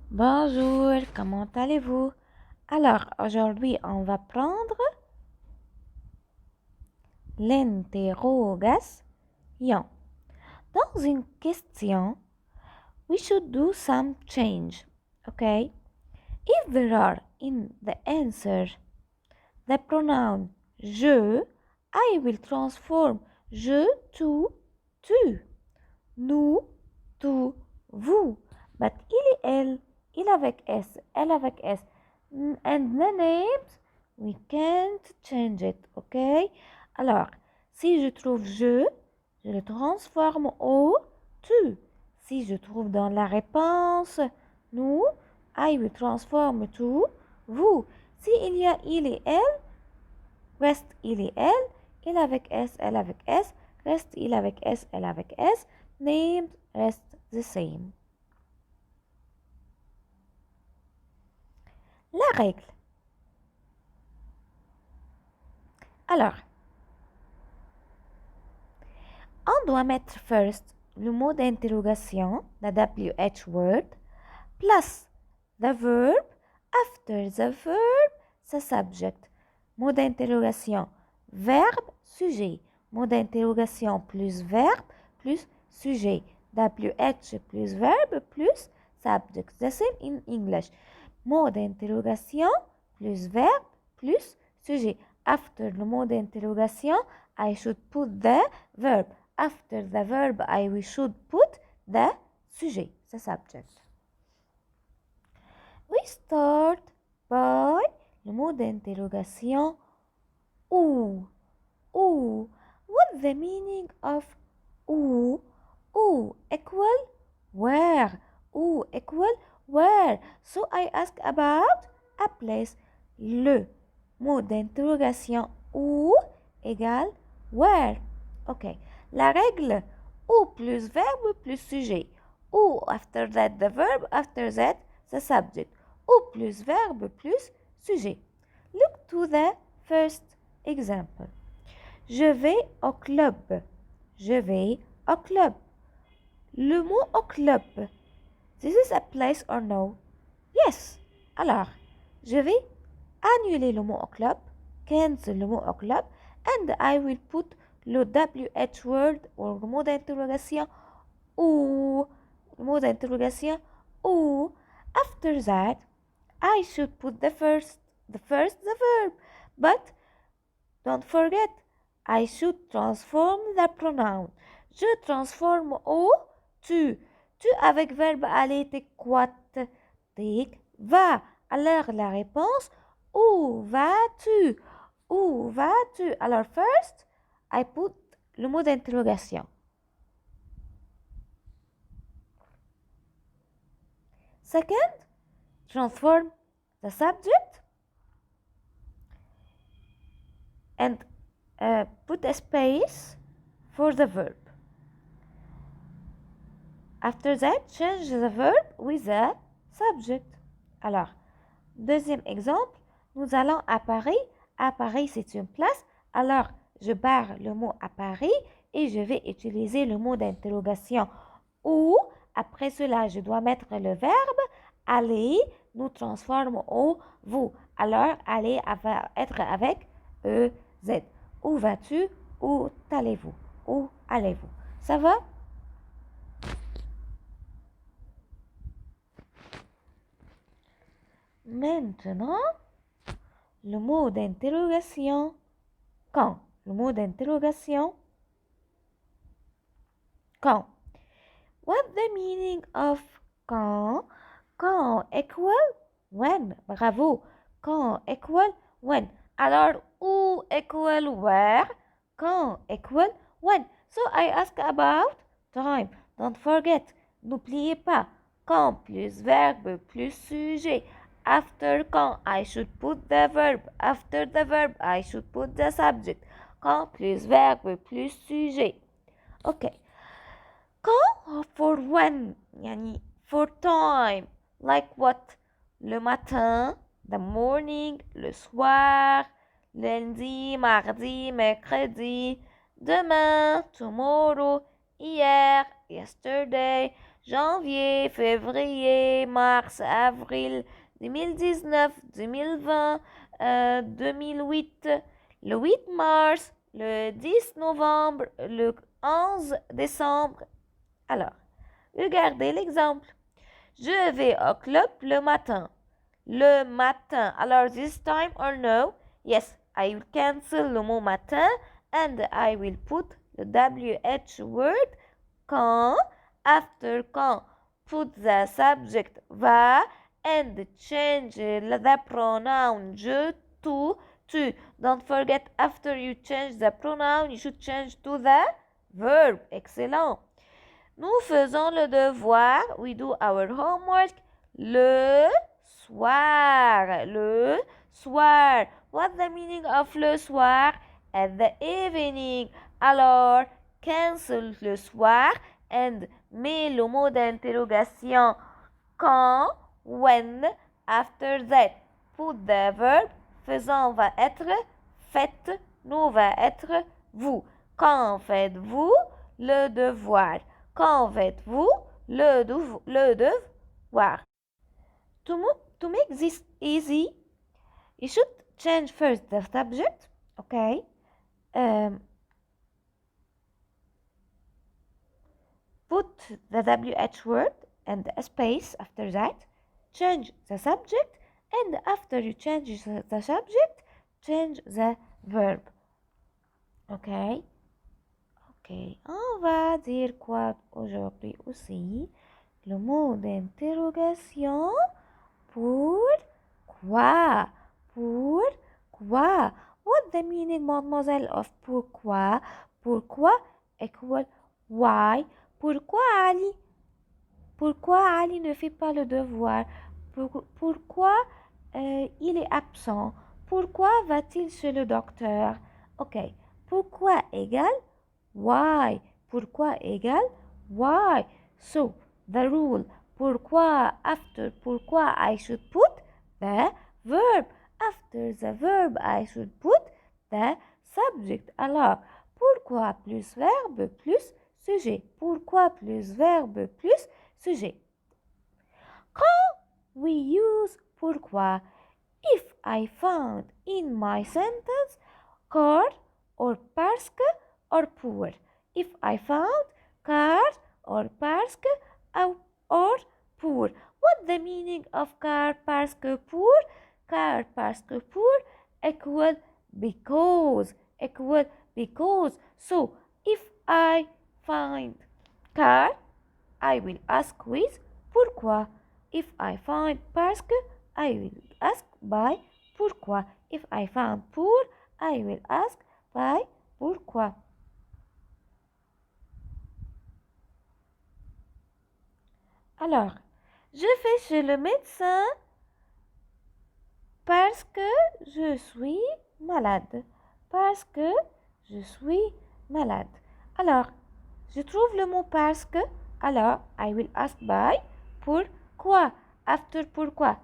Bonjour, comment allez-vous? Alors, aujourd'hui, on va prendre l'interrogation. Dans une question, we should do some change, okay? If there are in the answer the pronoun je, I will transform je to tu, nous to vous. But il et elle, il avec S, elle avec S, and the names, we can't change it, ok? Alors, si je trouve je le transforme au tu. Si je trouve dans la réponse nous, I will transform to vous. Si il y a il et elle, reste il et elle, il avec S, elle avec S, reste il avec S, elle avec S, names rest the same. La règle. Alors, on doit mettre first le mot d'interrogation, the WH word, plus the verb, after the verb, the subject. Mot d'interrogation, verbe, sujet. Mot d'interrogation plus verbe plus sujet. WH plus verbe plus subject. The same in English. Mot d'interrogation plus verbe plus sujet. After le mot d'interrogation, I should put the verb. After the verb, I should put the sujet, the subject. We start by le mot d'interrogation où. Où. What's the meaning of où? Où equal where? Où equal where? So I ask about a place. Le mot d'interrogation où égale where. Ok. La règle où plus verbe plus sujet. Où after that the verb, after that the subject. Où plus verbe plus sujet. Look to the first example. Je vais au club. Je vais au club. Le mot au club. This is a place or no? Yes. Alors, je vais annuler le mot au club, cancel le mot au club, and I will put le WH word ou le mot d'interrogation ou le mot d'interrogation ou. After that, I should put the verb, but don't forget, I should transform the pronoun. Je transforme au tu. Tu avec verbe aller tek va. Alors la réponse où vas-tu? Où vas-tu? Alors first, I put le mot d'interrogation. Second, transform the subject and put a space for the verb. After that, change the verb with the subject. Alors, deuxième exemple, nous allons à Paris. À Paris, c'est une place. Alors, je barre le mot à Paris et je vais utiliser le mot d'interrogation où. Après cela, je dois mettre le verbe aller nous transforme au vous. Alors, aller va être avec EZ. Où vas-tu? Où allez-vous? Où allez-vous? Ça va? Maintenant, le mot d'interrogation quand. Le mot d'interrogation quand. What's the meaning of quand? Quand equal when. Bravo. Quand equal when. Alors, où equal where? Quand equal when. So I ask about time. Don't forget. N'oubliez pas. Quand plus verbe plus sujet. After quand, I should put the verb. After the verb, I should put the subject. Quand plus verbe plus sujet. Okay. Quand for when, يعني for time. Like what? Le matin, the morning, le soir, lundi, mardi, mercredi, demain, tomorrow, hier, yesterday, janvier, février, mars, avril, 2019, 2020, 2008, le 8 mars, le 10 novembre, le 11 décembre. Alors, regardez l'exemple. Je vais au club le matin. Le matin. Alors, this time or no? Yes, I will cancel le mot matin and I will put the WH word quand. After quand, put the subject va and change the pronoun je to tu. Don't forget, after you change the pronoun, you should change to the verb. Excellent. Nous faisons le devoir. We do our homework. Le soir. Le soir. What's the meaning of le soir? At the evening. Alors, cancel le soir and mets le mot d'interrogation quand, when, after that. Put the verb. Faisons va être, faites, nous va être, vous. Quand faites-vous le devoir? Quand faites-vous le devoir? To make this easy, you should change first the subject, okay? Put the WH word and a space after that. Change the subject, and after you change the subject, change the verb. Okay? Ok. On va dire quoi aujourd'hui aussi? Le mot d'interrogation. Pourquoi? Pourquoi? What the meaning, mademoiselle, of pourquoi? Pourquoi equal why? Pourquoi Ali? Pourquoi Ali ne fait pas le devoir? Pourquoi il est absent? Pourquoi va-t-il chez le docteur? Ok. Pourquoi égale why? Pourquoi égale why? So, the rule. Pourquoi, after pourquoi I should put the verb. After the verb I should put the subject. Alors, pourquoi plus verbe plus sujet? Pourquoi plus verbe plus sujet? Quand we use pourquoi, if I found in my sentence car or parce que or pour. If I found car or parce que or pour. What the meaning of car parce que pour? Car parce que pour equal because. Equal because. So, if I find car, I will ask with pourquoi. If I find parce que, I will ask by pourquoi. If I found pour, I will ask by pourquoi. Alors, je vais chez le médecin parce que je suis malade. Parce que je suis malade. Alors, je trouve le mot parce que. Alors, I will ask by pourquoi. After pourquoi.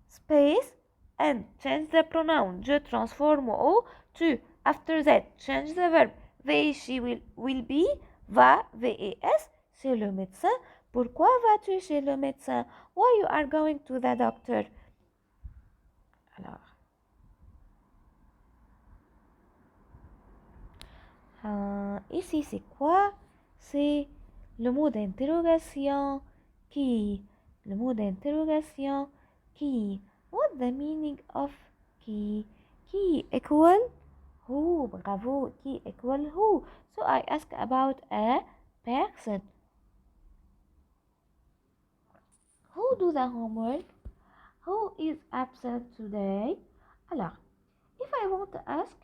Space and change the pronoun. Je transforme au tu. After that, change the verb. They, she will be, va, VES, chez le médecin. Pourquoi vas-tu chez le médecin? Why you are going to the doctor? Alors, ici c'est quoi? C'est le mot d'interrogation qui. Le mot d'interrogation qui. What the meaning of qui? Qui equal who? Bravo. Qui equal who? So I ask about a person. Who do the homework? Who is absent today? Alors, if I want to ask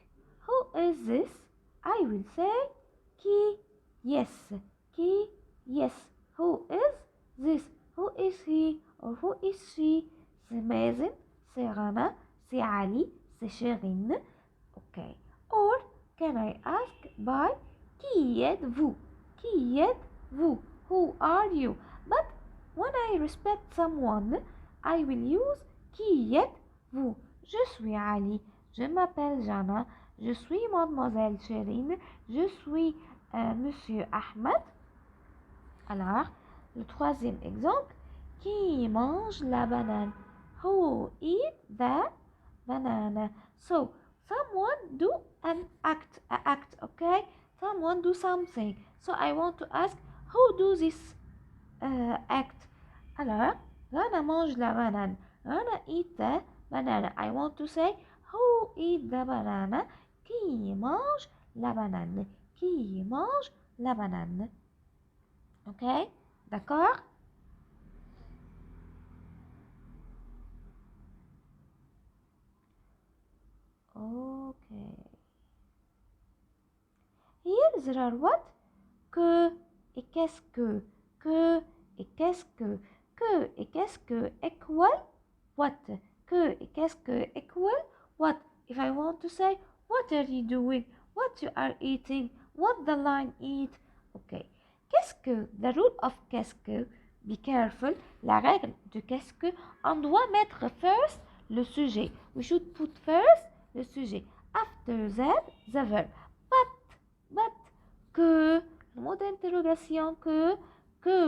who is this, I will say qui, yes. Qui, yes. Who is this? Who is he or who is she? C'est Mazen, c'est Rana, c'est Ali, c'est Sherine. Okay. Or can I ask by qui êtes-vous? Qui êtes-vous? Who are you? But when I respect someone, I will use qui êtes-vous? Je suis Ali. Je m'appelle Jana. Je suis mademoiselle Chérine. Je suis monsieur Ahmed. Alors, Le troisième exemple, qui mange la banane? Who eat the banana? So, someone do an act, okay? Someone do something. So, I want to ask, who do this act? Alors, Rana mange la banane. Rana eat the banana. I want to say, who eat the banana? Qui mange la banane? Qui mange la banane? Ok? D'accord? Ok. Here there are what? Que et qu'est-ce que? Que et qu'est-ce que? Que et qu'est-ce que equal what? Que et qu'est-ce que equal what? If I want to say, what are you doing? What you are eating? What the lion eat? Ok. Qu'est-ce que? The rule of qu'est-ce que? Be careful. La règle de qu'est-ce que? On doit mettre first le sujet. We should put first le sujet. After that, the verb. But, que, le mot d'interrogation que,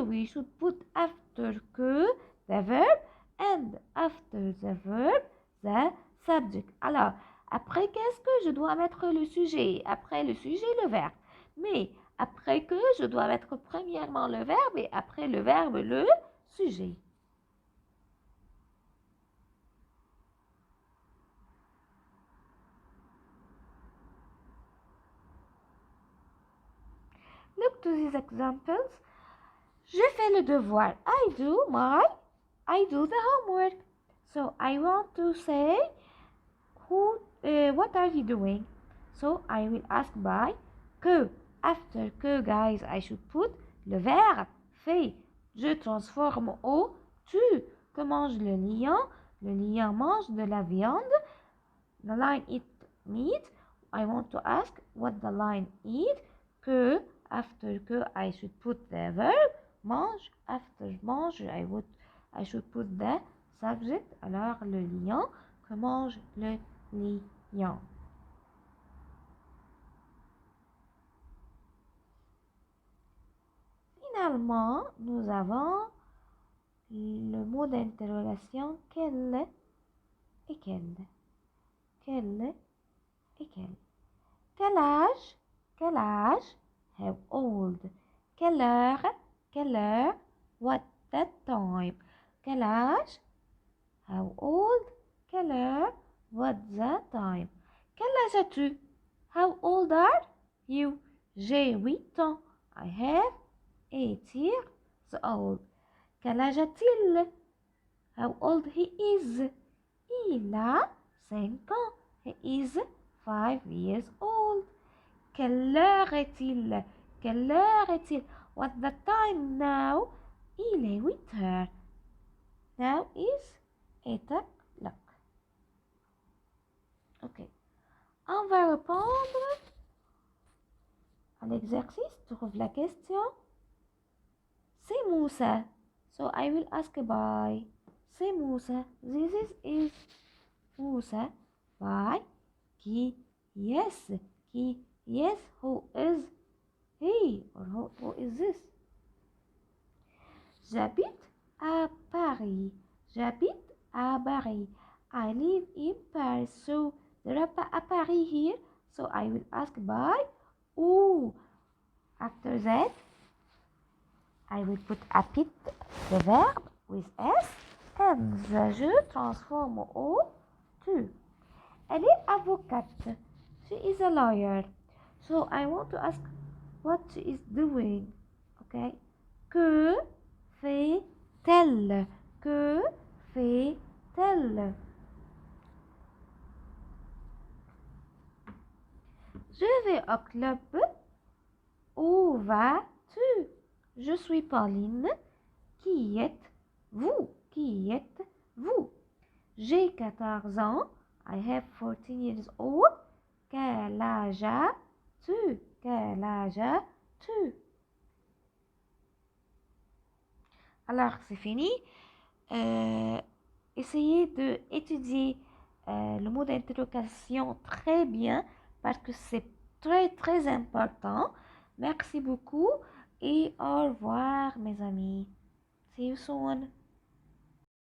we should put after que, the verb, and after the verb, the subject. Alors, après qu'est-ce que je dois mettre le sujet? Après le sujet, le verbe. Mais après que, je dois mettre premièrement le verbe et après le verbe, le sujet. Look to these examples. Je fais le devoir. I do the homework. So I want to say, what are you doing? So I will ask by que. After que, guys, I should put le verbe fait. Je transforme au tu. Que mange le lion? Le lion mange de la viande. The lion eat meat. I want to ask what the lion eat. Que. After que, I should put the verb mange. After mange, I should put the subject. Alors, le lion. Que mange le lion? Finalement, nous avons le mot d'interrogation quel et quel. Quel et quel. Quel âge? Quel âge? How old? Quelle heure? What the time? Quel âge? How old? Quelle heure? What the time? Quel âge as-tu? How old are you? J'ai 8 ans. I have 8 years old. Quel âge a-t-il? How old he is? Il a 5 ans. He is 5 years old. Quelle heure est-il? Quelle heure est-il? What's the time now? Il est 8 heures. Now is 8 o'clock. Ok. On va répondre à l'exercice. Trouve la question. C'est Moussa. So I will ask by. C'est Moussa. This is Moussa. By. Qui? Yes. Qui? Yes. Who is he? Or who is this? J'habite à Paris. J'habite à Paris. I live in Paris. So there are a Paris here. So I will ask by où. After that, I will put habite, the verb, with S, and the je transforme au tu. Elle est avocate. She is a lawyer. So I want to ask what she is doing. Okay? Que fait-elle? Que fait-elle? Je vais au club. Où vas-tu? Je suis Pauline. Qui êtes-vous? Qui êtes-vous? J'ai 14 ans. I have 14 years old. Quel âge as-tu? Quel âge as-tu? Alors, c'est fini. Essayez d'étudier le mot d'interrogation très bien parce que c'est très très important. Merci beaucoup et au revoir mes amis. See you soon.